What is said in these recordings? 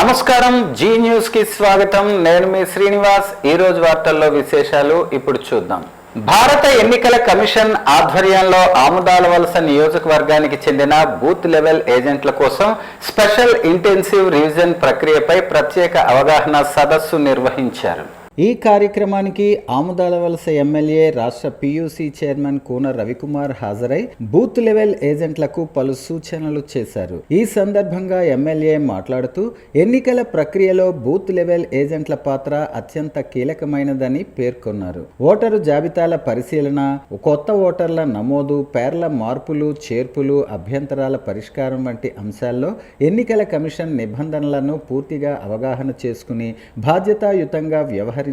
నమస్కారం, G news కి స్వాగతం. నేను మీ శ్రీనివాస్. ఈ రోజు వార్తల్లో విశేషాలు ఇప్పుడు చూద్దాం. భారత ఎన్నికల కమిషన్ ఆధ్వర్యంలో ఆముదాలవలస నియోజకవర్గానికి చెందిన బూత్ లెవెల్ ఏజెంట్ల కోసం స్పెషల్ ఇంటెన్సివ్ రివిజన్ ప్రక్రియపై ప్రత్యేక అవగాహన సదస్సు నిర్వహించారు. ఈ కార్యక్రమానికి ఆముదాలవలస ఎమ్మెల్యే, రాష్ట్ర పియూసీ చైర్మన్ కూన రవికుమార్ హాజరై బూత్ లెవెల్ ఏజెంట్లకు పలు సూచనలు చేశారు. ఈ సందర్భంగా ఎమ్మెల్యే మాట్లాడుతూ ఎన్నికల ప్రక్రియలో బూత్ లెవెల్ ఏజెంట్ల పాత్ర అత్యంత కీలకమైనదని పేర్కొన్నారు. ఓటరు జాబితాల పరిశీలన, కొత్త ఓటర్ల నమోదు, పేర్ల మార్పులు, చేర్పులు, అభ్యంతరాల పరిష్కారం వంటి అంశాల్లో ఎన్నికల కమిషన్ నిబంధనలను పూర్తిగా అవగాహన చేసుకుని బాధ్యతాయుతంగా వ్యవహరించాలని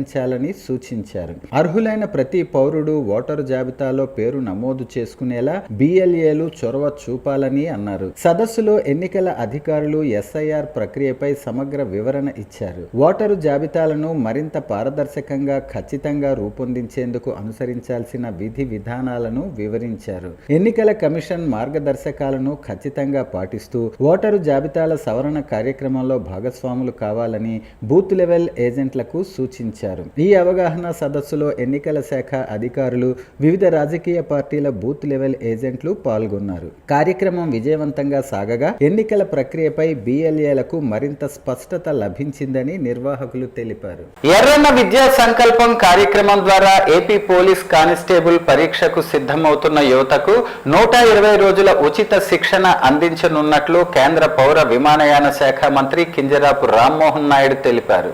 సూచించారు. అర్హులైన ప్రతి పౌరుడు ఓటరు జాబితాలో పేరు నమోదు చేసుకునేలా బిఎల్ఏలు చొరవ చూపాలని అన్నారు. సదస్సులో ఎన్నికల అధికారులు ఎస్ఐఆర్ ప్రక్రియపై సమగ్ర వివరణ ఇచ్చారు. ఓటరు జాబితాలను మరింత పారదర్శకంగా, ఖచ్చితంగా రూపొందించేందుకు అనుసరించాల్సిన విధి విధానాలను వివరించారు. ఎన్నికల కమిషన్ మార్గదర్శకాలను ఖచ్చితంగా పాటిస్తూ ఓటరు జాబితాల సవరణ కార్యక్రమంలో భాగస్వాములు కావాలని బూత్ లెవెల్ ఏజెంట్లకు సూచించారు. ఈ అవగాహన సదస్సులో ఎన్నికల శాఖ అధికారులు, వివిధ రాజకీయ పార్టీల బూత్ లెవెల్ ఏజెంట్లు పాల్గొన్నారు. కార్యక్రమం విజయవంతంగా సాగగా ఎన్నికల ప్రక్రియపై బిఎల్ఏలకు మరింత స్పష్టత లభించిందని నిర్వాహకులు తెలిపారు. ఎర్రన్న విద్యా సంకల్పం కార్యక్రమం ద్వారా ఏపీ పోలీస్ కానిస్టేబుల్ పరీక్షకు సిద్ధమవుతున్న యువతకు 120 రోజుల ఉచిత శిక్షణ అందించనున్నట్లు కేంద్ర పౌర విమానయాన శాఖ మంత్రి కింజరాపు రామ్మోహన్ నాయుడు తెలిపారు.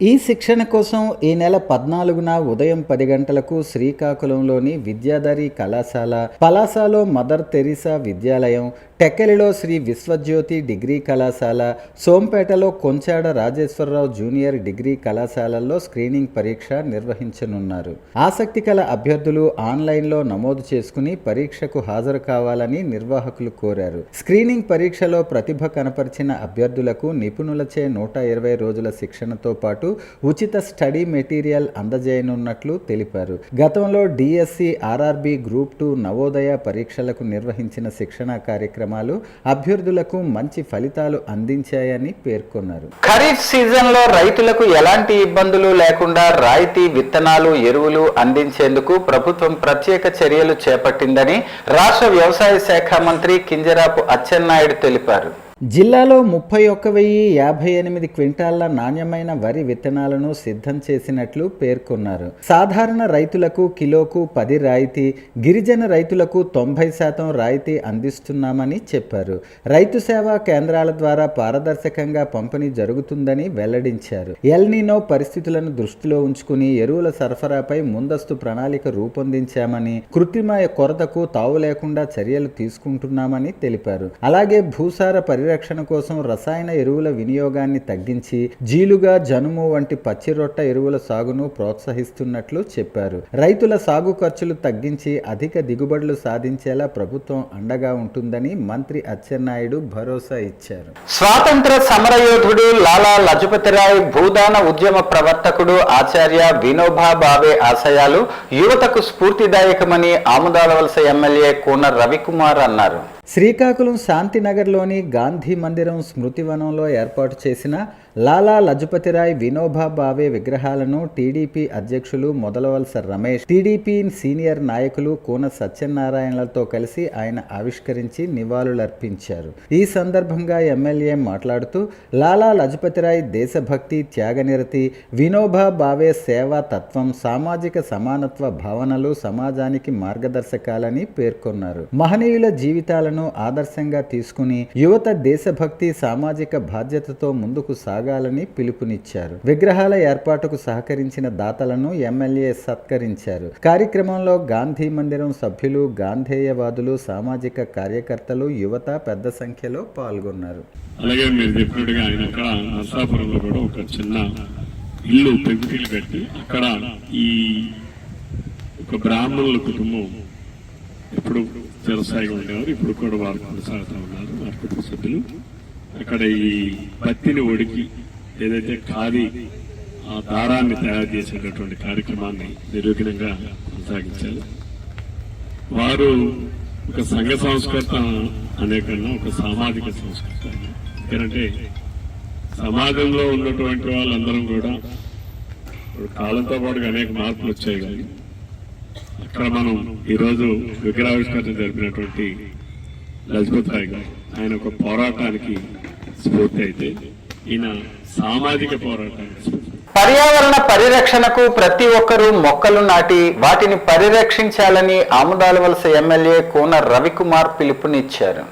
ఈ శిక్షణ కోసం ఈ నెల 14న ఉదయం 10 గంటలకు శ్రీకాకుళంలోని విద్యాధరి కళాశాల, పలాసలో మదర్ తెరీసా విద్యాలయం, టెక్కలిలో శ్రీ విశ్వజ్యోతి డిగ్రీ కళాశాల, సోంపేటలో కొంచాడ రాజేశ్వరరావు జూనియర్ డిగ్రీ కళాశాలల్లో స్క్రీనింగ్ పరీక్ష నిర్వహించనున్నారు. ఆసక్తి కల అభ్యర్థులు ఆన్లైన్లో నమోదు చేసుకుని పరీక్షకు హాజరు కావాలని నిర్వాహకులు కోరారు. స్క్రీనింగ్ పరీక్షలో ప్రతిభ కనపరిచిన అభ్యర్థులకు నిపుణులచే 120 రోజుల శిక్షణతో పాటు ఉచిత స్టడీ మెటీరియల్ అందజేయనున్నట్లు తెలిపారు. గతంలో డిఎస్సి, ఆర్ఆర్బి, గ్రూప్ 2, నవోదయ పరీక్షలకు నిర్వహించిన శిక్షణా కార్యక్రమాలు అభ్యర్థులకు మంచి ఫలితాలు అందించాయని పేర్కొన్నారు. ఖరీఫ్ సీజన్ లో రైతులకు ఎలాంటి ఇబ్బందులు లేకుండా రాయితీ విత్తనాలు, ఎరువులు అందించేందుకు ప్రభుత్వం ప్రత్యేక చర్యలు చేపట్టిందని రాష్ట్ర వ్యవసాయ శాఖ మంత్రి కింజరాపు అచ్చెన్నాయుడు తెలిపారు. జిల్లాలో 31,058 క్వింటాళ్ల నాణ్యమైన వరి విత్తనాలను సిద్ధం చేసినట్లు పేర్కొన్నారు. సాధారణ రైతులకు కిలోకు 10 రాయితీ, గిరిజన రైతులకు 90% రాయితీ అందిస్తున్నామని చెప్పారు. రైతు సేవా కేంద్రాల ద్వారా పారదర్శకంగా పంపిణీ జరుగుతుందని వెల్లడించారు. ఎల్నినో పరిస్థితులను దృష్టిలో ఉంచుకుని ఎరువుల సరఫరాపై ముందస్తు ప్రణాళిక రూపొందించామని, కృత్రిమ కొరతకు తావు లేకుండా చర్యలు తీసుకుంటున్నామని తెలిపారు. అలాగే భూసార పరిరక్షణ కోసం రసాయన ఎరువుల వినియోగాన్ని తగ్గించి జీలుగా, జనుము వంటి పచ్చి రొట్ట ఎరువుల సాగును ప్రోత్సహిస్తున్నట్లు చెప్పారు. రైతుల సాగు ఖర్చులు తగ్గించి అధిక దిగుబడులు సాధించేలా ప్రభుత్వం అండగా ఉంటుందని మంత్రి అచ్చెన్నాయుడు భరోసా ఇచ్చారు. స్వాతంత్ర సమరయోధుడు లాలా లజపతిరాయ్, భూదాన ఉద్యమ ప్రవర్తకుడు ఆచార్య వినోబా భావే ఆశయాలు యువతకు స్ఫూర్తిదాయకమని ఆముదాలవలస ఎమ్మెల్యే కూన రవికుమార్ అన్నారు. శ్రీకాకుళం శాంతినగర్లోని గాంధీ మందిరం స్మృతివనంలో ఏర్పాటు చేసిన లాలా లజపతిరాయ్, వినోబా భావే విగ్రహాలను టీడీపీ అధ్యక్షులు మొదలవలస రమేష్, టీడీపీ సీనియర్ నాయకులు కూన సత్యనారాయణలతో కలిసి ఆయన ఆవిష్కరించి నివాళులర్పించారు. ఈ సందర్భంగా ఎమ్మెల్యే మాట్లాడుతూ లాలా లజపతిరాయ్ దేశభక్తి, త్యాగనిరతి, వినోబా భావే సేవా తత్వం, సామాజిక సమానత్వ భావనలు సమాజానికి మార్గదర్శకాలని పేర్కొన్నారు. మహనీయుల జీవితాలను ఆదర్శంగా తీసుకుని యువత దేశభక్తి, సామాజిక బాధ్యతతో ముందుకు సాగాలని పిలుపునిచ్చారు. విగ్రహాల ఏర్పాటుకు సహకరించిన దాతలను ఎమ్మెల్యే సత్కరించారు. కార్యక్రమంలో గాంధీ మందిరం సభ్యులు, గాంధేయవాదులు, సామాజిక కార్యకర్తలు, యువత పెద్ద సంఖ్యలో పాల్గొన్నారు. అలాగే మీరు చెప్పినట్టుగా ఆయన అక్కడ నర్సాపురంలో కూడా ఒక చిన్న ఇల్లు పెంకుటిల్లు కట్టి అక్కడ ఈ ఒక బ్రాహ్మణుల కుటుంబం ఎప్పుడు వ్యవసాయం ఉండేవారు, ఇప్పుడు కూడా వారు కొనసాగుతూ ఉన్నారు. వారి కుటుంబ సభ్యులు అక్కడ ఈ పత్తిని ఒడికి ఏదైతే ఖాదీ ఆ దారాన్ని తయారు చేసేటటువంటి కార్యక్రమాన్ని నిర్విఘ్నంగా కొనసాగించారు. వారు ఒక సంఘ సంస్కృత అనే కన్నా ఒక సామాజిక సంస్కృత. ఎందుకంటే సమాజంలో ఉన్నటువంటి వాళ్ళందరం కూడా ఇప్పుడు కాలంతో పాటు అనేక మార్పులు వచ్చాయి. కానీ అక్కడ మనం ఈరోజు విగ్రహావిష్కరణ జరిపినటువంటి లజపత్ రాయ్ గారు ఆయన ఒక పోరాటానికి స్ఫూర్తి అయితే ఈయన సామాజిక పోరాటానికి స్ఫూర్తి. పర్యావరణ పరిరక్షణకు ప్రతి ఒక్కరూ మొక్కలు నాటి వాటిని పరిరక్షించాలని ఆముదాలవలస ఎమ్మెల్యే కోన రవికుమార్ పిలుపునిచ్చారు.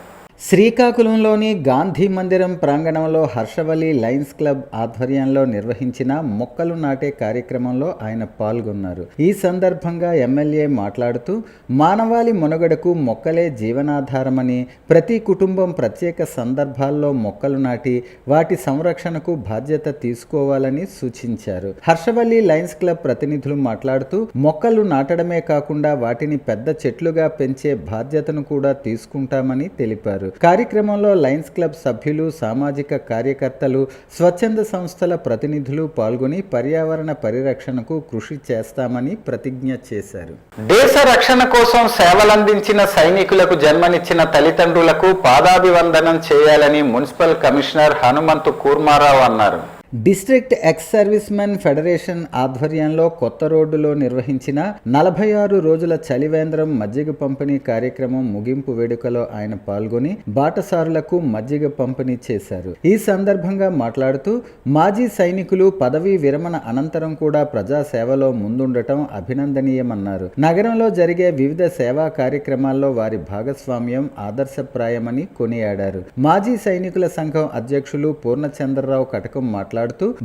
శ్రీకాకుళంలోని గాంధీ మందిరం ప్రాంగణంలో హర్షవల్లి లయన్స్ క్లబ్ ఆధ్వర్యంలో నిర్వహించిన మొక్కలు నాటే కార్యక్రమంలో ఆయన పాల్గొన్నారు. ఈ సందర్భంగా ఎమ్మెల్యే మాట్లాడుతూ మానవాళి మనుగడకు మొక్కలే జీవనాధారమని, ప్రతి కుటుంబం ప్రత్యేక సందర్భాల్లో మొక్కలు నాటి వాటి సంరక్షణకు బాధ్యత తీసుకోవాలని సూచించారు. హర్షవల్లి లయన్స్ క్లబ్ ప్రతినిధులు మాట్లాడుతూ మొక్కలు నాటడమే కాకుండా వాటిని పెద్ద చెట్లుగా పెంచే బాధ్యతను కూడా తీసుకుంటామని తెలిపారు. కార్యక్రమంలో లయన్స్ క్లబ్ సభ్యులు, సామాజిక కార్యకర్తలు, స్వచ్ఛంద సంస్థల ప్రతినిధులు పాల్గొని పర్యావరణ పరిరక్షణకు కృషి చేస్తామని ప్రతిజ్ఞ చేశారు. దేశ రక్షణ కోసం సేవలందించిన సైనికులకు జన్మనిచ్చిన తల్లిదండ్రులకు పాదాభివందనం చేయాలని మున్సిపల్ కమిషనర్ హనుమంతు కూర్మారావు అన్నారు. District ex service men federation ఆధ్వర్యంలో కొత్త రోడ్డులో నిర్వహించిన 46 రోజుల చలివేంద్రం మజ్జిగ పంపిణీ కార్యక్రమం ముగింపు వేడుకలో ఆయన పాల్గొని బాటసారులకు మజ్జిగ పంపిణీ చేశారు. ఈ సందర్భంగా మాట్లాడుతూ మాజీ సైనికులు పదవీ విరమణ అనంతరం కూడా ప్రజాసేవలో ముందుండటం అభినందనీయమన్నారు. నగరంలో జరిగే వివిధ సేవా కార్యక్రమాల్లో వారి భాగస్వామ్యం ఆదర్శప్రాయమని కొనియాడారు. మాజీ సైనికుల సంఘం అధ్యక్షులు పూర్ణచంద్రరావు కటకం మాట్లాడుతూ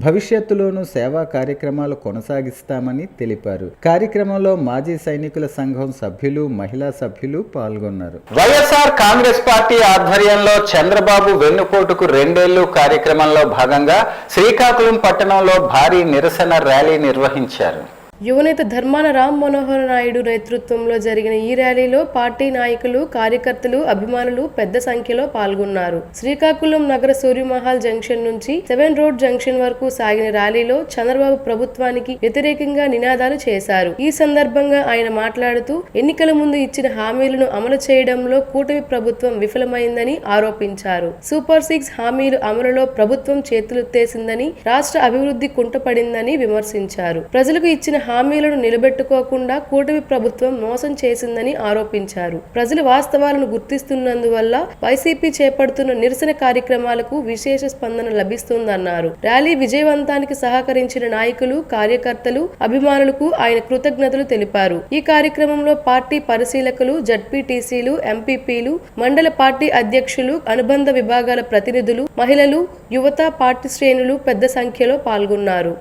భవిష్యత్తులోనూ సేవా కార్యక్రమాలు కొనసాగిస్తామని తెలిపారు. కార్యక్రమంలో మాజీ సైనికుల సంఘం సభ్యులు, మహిళా సభ్యులు పాల్గొన్నారు. వైఎస్ఆర్ కాంగ్రెస్ పార్టీ ఆధ్వర్యంలో చంద్రబాబు వెన్నుపోటుకు 2 ఏళ్లు కార్యక్రమంలో భాగంగా శ్రీకాకుళం పట్టణంలో భారీ నిరసన ర్యాలీ నిర్వహించారు. యువనేత ధర్మాన రామ్ మనోహర్ నాయుడు నేతృత్వంలో జరిగిన ఈ ర్యాలీలో పార్టీ నాయకులు, కార్యకర్తలు, అభిమానులు పెద్ద సంఖ్యలో పాల్గొన్నారు. శ్రీకాకుళం నగర సూర్యమహల్ జంక్షన్ నుంచి 7 రోడ్ జంక్షన్ వరకు సాగిన ర్యాలీలో చంద్రబాబు ప్రభుత్వానికి వ్యతిరేకంగా నినాదాలు చేశారు. ఈ సందర్భంగా ఆయన మాట్లాడుతూ ఎన్నికల ముందు ఇచ్చిన హామీలను అమలు చేయడంలో కూటమి ప్రభుత్వం విఫలమైందని ఆరోపించారు. సూపర్ 6 హామీలు అమలులో ప్రభుత్వం చేతులెత్తేసిందని, రాష్ట్ర అభివృద్ధి కుంటపడిందని విమర్శించారు. ప్రజలకు ఇచ్చిన హామీలను నిలబెట్టుకోకుండా కూటమి ప్రభుత్వం మోసం చేసిందని ఆరోపించారు. ప్రజలు వాస్తవాలను గుర్తిస్తున్నందువల్ల వైసీపీ చేపడుతున్న నిరసన కార్యక్రమాలకు విశేష స్పందన లభిస్తుందన్నారు. ర్యాలీ విజయవంతానికి సహకరించిన నాయకులు, కార్యకర్తలు, అభిమానులకు ఆయన కృతజ్ఞతలు తెలిపారు. ఈ కార్యక్రమంలో పార్టీ పరిశీలకులు, జడ్పీటీసీలు, ఎంపీపీలు, మండల పార్టీ అధ్యక్షులు, అనుబంధ విభాగాల ప్రతినిధులు, మహిళలు, యువత, పార్టీ శ్రేణులు పెద్ద సంఖ్యలో పాల్గొన్నారు.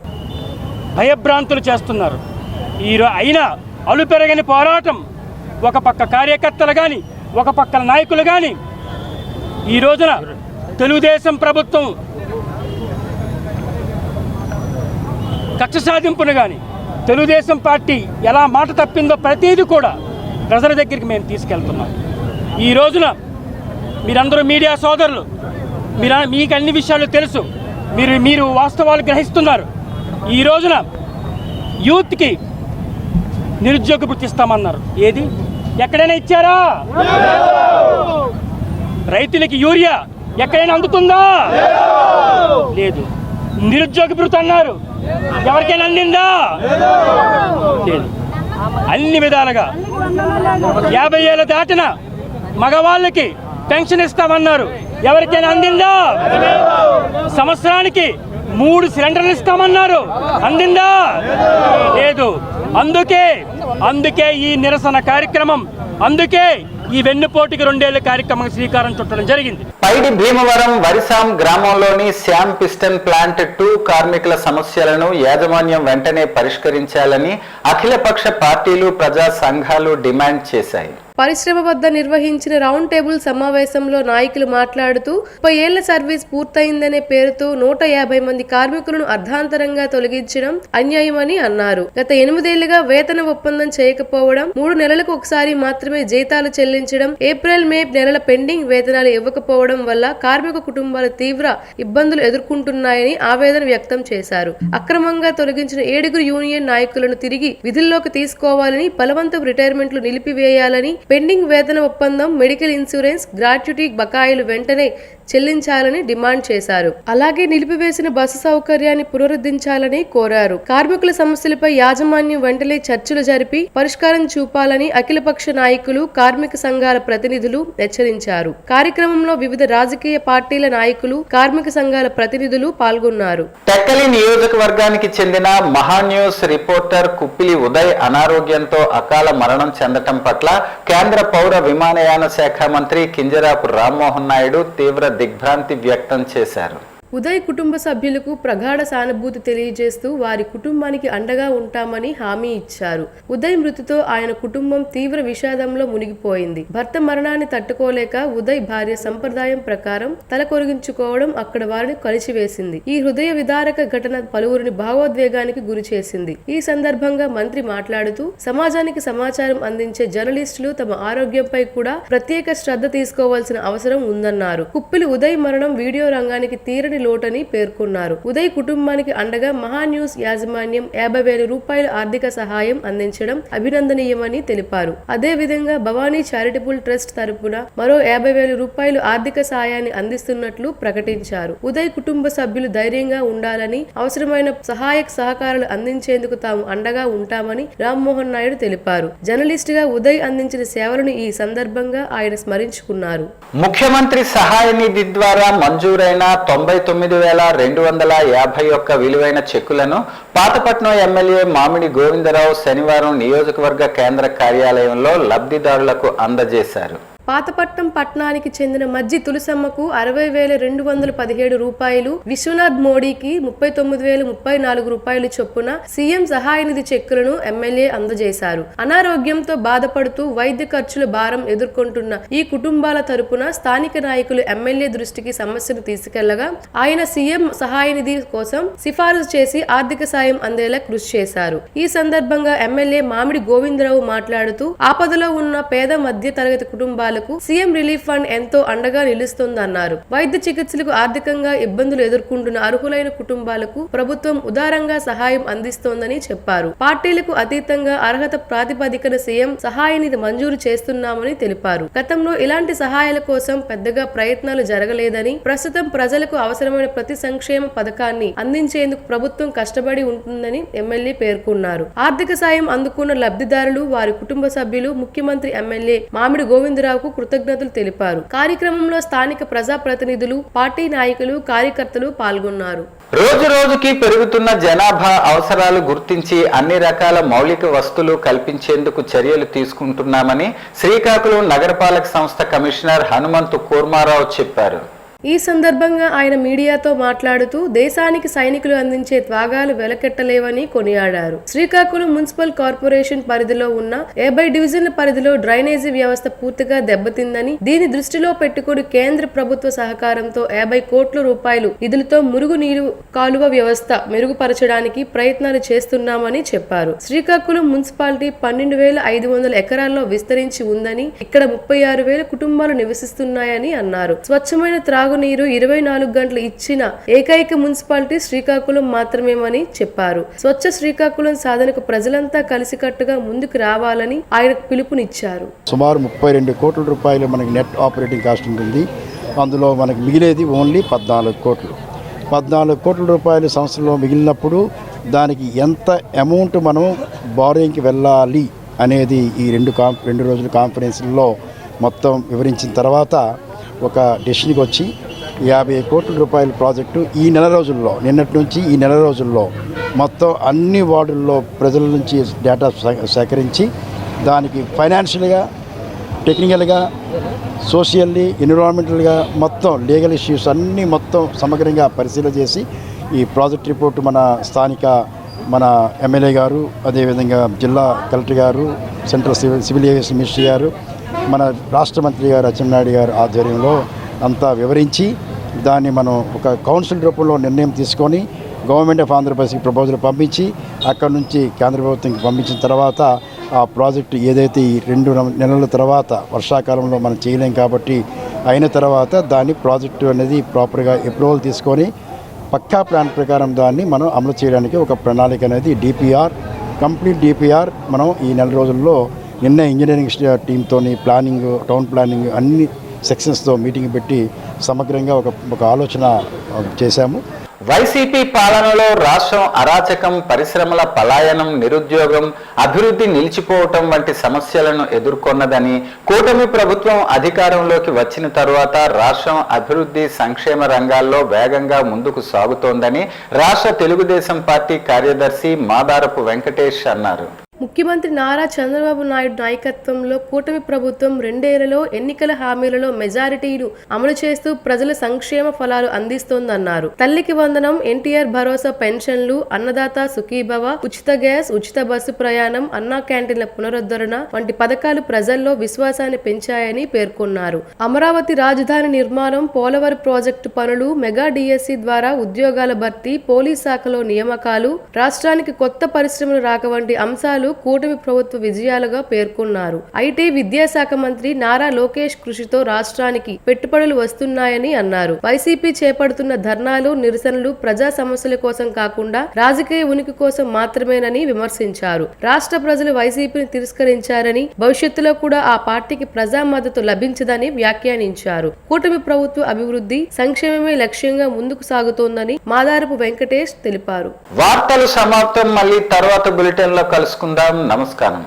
భయభ్రాంతులు చేస్తున్నారు. అయినా అలుపెరగని పోరాటం ఒక పక్క కార్యకర్తలు కానీ, ఒక పక్క నాయకులు కానీ, ఈ రోజున తెలుగుదేశం ప్రభుత్వం కక్ష సాధింపును కానీ, తెలుగుదేశం పార్టీ ఎలా మాట తప్పిందో ప్రతిదీ కూడా ప్రజల దగ్గరికి మేము తీసుకెళ్తున్నాం. ఈ రోజున మీరందరూ మీడియా సోదరులు, మీకు అన్ని విషయాలు తెలుసు, మీరు వాస్తవాలు గ్రహిస్తున్నారు. ఈ రోజున యూత్కి నిరుద్యోగ వృత్తి ఇస్తామన్నారు. ఏది ఎక్కడైనా ఇచ్చారా? రైతులకి యూరియా ఎక్కడైనా అందుతుందా? లేదు. నిరుద్యోగ వృత్తి అన్నారు, ఎవరికైనా అందిందా? లేదు. అన్ని విధాలుగా 50 ఏళ్ళ దాటిన మగవాళ్ళకి పెన్షన్ ఇస్తామన్నారు, ఎవరికైనా అందిందా? సంవత్సరానికి 3 సిలిండర్లు ఇస్తామన్నారు, అందిందా? లేదు. అందుకే ఈ నిరసన కార్యక్రమం, అందుకే ఈ వెన్నుపోటుకి 2 ఏళ్ల కార్యక్రమం శ్రీకారం చుట్టడం జరిగింది. పైడి భీమవరం వరిసాం గ్రామంలోని శ్యామ్ పిస్టన్ ప్లాంట్ 2 కార్మికుల సమస్యలను యాజమాన్యం వెంటనే పరిష్కరించాలని అఖిలపక్ష పార్టీలు, ప్రజా సంఘాలు డిమాండ్ చేశాయి. పరిశ్రమ వద్ద నిర్వహించిన రౌండ్ టేబుల్ సమావేశంలో నాయకులు మాట్లాడుతూ 30 ఏళ్ల సర్వీస్ పూర్తయిందనే పేరుతో 150 మంది కార్మికులను అర్ధాంతరంగా తొలగించడం అన్యాయమని అన్నారు. గత 8 ఏళ్లుగా వేతన ఒప్పందం చేయకపోవడం, 3 నెలలకు ఒకసారి మాత్రమే జీతాలు చెల్లించడం, ఏప్రిల్, మే నెలల పెండింగ్ వేతనాలు ఇవ్వకపోవడం వల్ల కార్మిక కుటుంబాలు తీవ్ర ఇబ్బందులు ఎదుర్కొంటున్నాయని ఆవేదన వ్యక్తం చేశారు. అక్రమంగా తొలగించిన 7 యూనియన్ నాయకులను తిరిగి విధుల్లోకి తీసుకోవాలని, బలవంతపు రిటైర్మెంట్లు నిలిపివేయాలని, పెండింగ్ వేతన ఒప్పందం, మెడికల్ ఇన్సూరెన్స్, గ్రాట్యుటీ బకాయిలు వెంటనే చెల్లించాలని డిమాండ్ చేశారు. అలాగే నిలిపివేసిన బస్సు సౌకర్యాన్ని పునరుద్ధరించాలని కోరారు. కార్మికుల సమస్యలపై యాజమాన్యం వెంటనే చర్చలు జరిపి పరిష్కారం చూపాలని అఖిలపక్ష నాయకులు, కార్మిక సంఘాల ప్రతినిధులు హెచ్చరించారు. కార్యక్రమంలో వివిధ రాజకీయ పార్టీల నాయకులు, కార్మిక సంఘాల ప్రతినిధులు పాల్గొన్నారు. టెక్కలి నియోజకవర్గానికి చెందిన మహాన్యూస్ రిపోర్టర్ కుప్పిలి ఉదయ్ అనారోగ్యంతో అకాల మరణం చెందటం పట్ల కేంద్ర పౌర విమానయాన శాఖ మంత్రి కింజరాపు రామ్మోహన్ నాయుడు తీవ్ర దిగ్భ్రాంతి వ్యక్తం చేశారు. ఉదయ్ కుటుంబ సభ్యులకు ప్రగాఢ సానుభూతి తెలియజేస్తూ వారి కుటుంబానికి అండగా ఉంటామని హామీ ఇచ్చారు. ఉదయ్ మృతితో ఆయన కుటుంబం తీవ్ర విషాదంలో మునిగిపోయింది. భర్త మరణాన్ని తట్టుకోలేక ఉదయ్ భార్య సంప్రదాయం ప్రకారం తల కొరిగించుకోవడం అక్కడ వారిని కలిచివేసింది. ఈ హృదయ విదారక ఘటన పలువురిని భావోద్వేగానికి గురి చేసింది. ఈ సందర్భంగా మంత్రి మాట్లాడుతూ సమాజానికి సమాచారం అందించే జర్నలిస్టులు తమ ఆరోగ్యంపై కూడా ప్రత్యేక శ్రద్ధ తీసుకోవాల్సిన అవసరం ఉందన్నారు. కుప్పిలి ఉదయ్ మరణం వీడియో రంగానికి తీరని లోటని పేర్కొన్నారు. ఉదయ్ కుటుంబానికి అండగా మహాన్యూస్ యాజమాన్యం 50,000 రూపాయల ఆర్థిక సహాయం అందించడం అభినందనీయమని తెలిపారు. అదే విధంగా భవానీ చారిటబుల్ ట్రస్ట్ తరపున మరో 50,000 రూపాయలు ఆర్థిక సాయాన్ని అందిస్తున్నట్లు ప్రకటించారు. ఉదయ్ కుటుంబ సభ్యులు ధైర్యంగా ఉండాలని, అవసరమైన సహాయక సహకారాలు అందించేందుకు తాము అండగా ఉంటామని రామ్మోహన్ నాయుడు తెలిపారు. జర్నలిస్ట్ గా ఉదయ్ అందించిన సేవలను ఈ సందర్భంగా ఆయన స్మరించుకున్నారు. ముఖ్యమంత్రి సహాయ నిధి ద్వారా మంజూరైన 99,251 విలువైన చెక్కులను పాతపట్నం ఎమ్మెల్యే మామిడి గోవిందరావు శనివారం నియోజకవర్గ కేంద్ర కార్యాలయంలో లబ్ధిదారులకు అందజేశారు. పాతపట్నం పట్టణానికి చెందిన మజ్జి తులసమ్మకు 60,217 రూపాయలు, విశ్వనాథ్ మోడీకి 39,034 రూపాయలు చొప్పున సీఎం సహాయ నిధి చెక్కులను ఎమ్మెల్యే అందజేశారు. అనారోగ్యంతో బాధపడుతూ వైద్య ఖర్చుల భారం ఎదుర్కొంటున్న ఈ కుటుంబాల తరపున స్థానిక నాయకులు ఎమ్మెల్యే దృష్టికి సమస్యను తీసుకెళ్లగా ఆయన సీఎం సహాయ నిధి కోసం సిఫారసు చేసి ఆర్థిక సాయం అందేలా కృషి చేశారు. ఈ సందర్భంగా ఎమ్మెల్యే మామిడి గోవిందరావు మాట్లాడుతూ ఆపదలో ఉన్న పేద మధ్య తరగతి కుటుంబాలు సీఎం రిలీఫ్ ఫండ్ ఎంతో అండగా నిలుస్తోందన్నారు. వైద్య చికిత్సలకు ఆర్థికంగా ఇబ్బందులు ఎదుర్కొంటున్న అర్హులైన కుటుంబాలకు ప్రభుత్వం ఉదారంగా సహాయం అందిస్తోందని చెప్పారు. పార్టీలకు అతీతంగా అర్హత ప్రాతిపదికన సీఎం సహాయ నిధి మంజూరు చేస్తున్నామని తెలిపారు. గతంలో ఇలాంటి సహాయాల కోసం పెద్దగా ప్రయత్నాలు జరగలేదని, ప్రస్తుతం ప్రజలకు అవసరమైన ప్రతి సంక్షేమ పథకాన్ని అందించేందుకు ప్రభుత్వం కష్టపడి ఉంటుందని ఎమ్మెల్యే పేర్కొన్నారు. ఆర్థిక సాయం అందుకున్న లబ్ధిదారులు, వారి కుటుంబ సభ్యులు ముఖ్యమంత్రి ఎమ్మెల్యే మామిడి గోవిందరావు కృతజ్ఞతలు తెలిపారు. కార్యక్రమంలో స్థానిక ప్రజాప్రతినిధులు, పార్టీ నాయకులు, కార్యకర్తలు పాల్గొన్నారు. రోజు రోజుకి పెరుగుతున్న జనాభా అవసరాలు గుర్తించి అన్ని రకాల మౌలిక వసతులు కల్పించేందుకు చర్యలు తీసుకుంటున్నామని శ్రీకాకుళం నగరపాలక సంస్థ కమిషనర్ హనుమంతు కూర్మారావు చెప్పారు. ఈ సందర్భంగా ఆయన మీడియాతో మాట్లాడుతూ దేశానికి సైనికులు అందించే త్యాగాలు వెలకెట్టలేవని కొనియాడారు. శ్రీకాకుళం మున్సిపల్ కార్పొరేషన్ పరిధిలో ఉన్న 50 డివిజన్ల పరిధిలో డ్రైనేజీ వ్యవస్థ పూర్తిగా దెబ్బతిందని, దీని దృష్టిలో పెట్టుకుని కేంద్ర ప్రభుత్వ సహకారంతో 50 కోట్ల రూపాయలు నిధులతో మురుగునీరు కాలువ వ్యవస్థ మెరుగుపరచడానికి ప్రయత్నాలు చేస్తున్నామని చెప్పారు. శ్రీకాకుళం మున్సిపాలిటీ 12,500 ఎకరాల్లో విస్తరించి ఉందని, ఇక్కడ 36,000 కుటుంబాలు నివసిస్తున్నాయని అన్నారు. స్వచ్ఛమైన త్రాగునీరు 24 గంటలు ఇచ్చిన ఏకైక మున్సిపాలిటీ శ్రీకాకుళం మాత్రమేమని చెప్పారు. స్వచ్ఛ శ్రీకాకుళం సాధనకు ప్రజలంతా కలిసికట్టుగా ముందుకు రావాలని ఆయన పిలుపునిచ్చారు. సుమారు 32 కోట్ల రూపాయలు మనకి నెట్ ఆపరేటింగ్ కాస్ట్ ఉంటుంది. అందులో మనకి మిగిలేది ఓన్లీ 14 కోట్లు. 14 కోట్ల రూపాయలు సంవత్సరంలో మిగిలినప్పుడు దానికి ఎంత అమౌంట్ మనం బారోయింగ్కి వెళ్ళాలి అనేది ఈ రెండు రోజుల కాన్ఫరెన్స్లో మొత్తం వివరించిన తర్వాత ఒక డెసిషన్కి వచ్చి 50 కోట్ల రూపాయల ప్రాజెక్టు ఈ నెల రోజుల్లో, నిన్నటి నుంచి ఈ నెల రోజుల్లో మొత్తం అన్ని వార్డుల్లో ప్రజల నుంచి డేటా సేకరించి దానికి ఫైనాన్షియల్గా, టెక్నికల్గా, సోషల్లీ, ఎన్విరాన్మెంటల్గా మొత్తం లీగల్ ఇష్యూస్ అన్నీ మొత్తం సమగ్రంగా పరిశీలన చేసి ఈ ప్రాజెక్ట్ రిపోర్టు మన ఎమ్మెల్యే గారు, అదేవిధంగా జిల్లా కలెక్టర్ గారు, సెంట్రల్ సివిల్ ఏవియేషన్ మినిస్టర్ గారు, మన రాష్ట్ర మంత్రి గారు అచ్చెన్నాయుడు గారు ఆధ్వర్యంలో అంతా వివరించి దాన్ని మనం ఒక కౌన్సిల్ రూపంలో నిర్ణయం తీసుకొని గవర్నమెంట్ ఆఫ్ ఆంధ్రప్రదేశ్కి ప్రపోజల్ పంపించి అక్కడి నుంచి కేంద్ర ప్రభుత్వంకి పంపించిన తర్వాత ఆ ప్రాజెక్టు ఏదైతే ఈ 2 నెలల తర్వాత వర్షాకాలంలో మనం చేయలేం కాబట్టి అయిన తర్వాత దాన్ని ప్రాజెక్టు అనేది ప్రాపర్గా అప్రూవల్ తీసుకొని పక్కా ప్లాన్ ప్రకారం దాన్ని మనం అమలు చేయడానికి ఒక ప్రణాళిక అనేది కంప్లీట్ డిపిఆర్ మనం ఈ నెల రోజుల్లో నిన్న ఇంజనీరింగ్ టీంతో ప్లానింగ్, టౌన్ ప్లానింగ్ అన్ని సెక్షన్స్తో మీటింగ్ పెట్టి సమగ్రంగా ఒక ఆలోచన చేశాము. వైసీపీ పాలనలో రాష్ట్రం అరాచకం, పరిశ్రమల పలాయనం, నిరుద్యోగం, అభివృద్ధి నిలిచిపోవటం వంటి సమస్యలను ఎదుర్కొన్నదని, కూటమి ప్రభుత్వం అధికారంలోకి వచ్చిన తరువాత రాష్ట్రం అభివృద్ధి సంక్షేమ రంగాల్లో వేగంగా ముందుకు సాగుతోందని రాష్ట్ర తెలుగుదేశం పార్టీ కార్యదర్శి మాదారపు వెంకటేష్ అన్నారు. ముఖ్యమంత్రి నారా చంద్రబాబు నాయుడు నాయకత్వంలో కూటమి ప్రభుత్వం 2 ఏళ్లలో ఎన్నికల హామీలలో మెజారిటీలు అమలు చేస్తూ ప్రజల సంక్షేమ ఫలాలు అందిస్తోందన్నారు. తల్లికి వందనం, ఎన్టీఆర్ భరోసా పెన్షన్లు, అన్నదాత సుఖీభవ, ఉచిత గ్యాస్, ఉచిత బస్సు ప్రయాణం, అన్నా క్యాంటీన్ల పునరుద్ధరణ వంటి పథకాలు ప్రజల్లో విశ్వాసాన్ని పెంచాయని పేర్కొన్నారు. అమరావతి రాజధాని నిర్మాణం, పోలవరం ప్రాజెక్టు పనులు, మెగా డిఎస్సి ద్వారా ఉద్యోగాల భర్తీ, పోలీస్ శాఖలో నియామకాలు, రాష్ట్రానికి కొత్త పరిశ్రమలు రాక వంటి అంశాలు కూటమి ప్రభుత్వ విజయాలుగా పేర్కొన్నారు. ఐటీ, విద్యాశాఖ మంత్రి నారా లోకేష్ కృషితో రాష్ట్రానికి పెట్టుబడులు వస్తున్నాయని అన్నారు. వైసీపీ చేపడుతున్న ధర్నాలు, నిరసనలు ప్రజా సమస్యల కోసం కాకుండా రాజకీయ ఉనికి కోసం మాత్రమేనని విమర్శించారు. రాష్ట్ర ప్రజలు వైసీపీని తిరస్కరించారని, భవిష్యత్తులో కూడా ఆ పార్టీకి ప్రజా మద్దతు లభించదని వ్యాఖ్యానించారు. కూటమి ప్రభుత్వ అభివృద్ధి సంక్షేమమే లక్ష్యంగా ముందుకు సాగుతోందని మాదారపు వెంకటేష్ తెలిపారు. వార్తలు సమాప్తం. మళ్ళీ తర్వాత బులెటిన్ లో కలుసుకుందాం. నమస్కారం.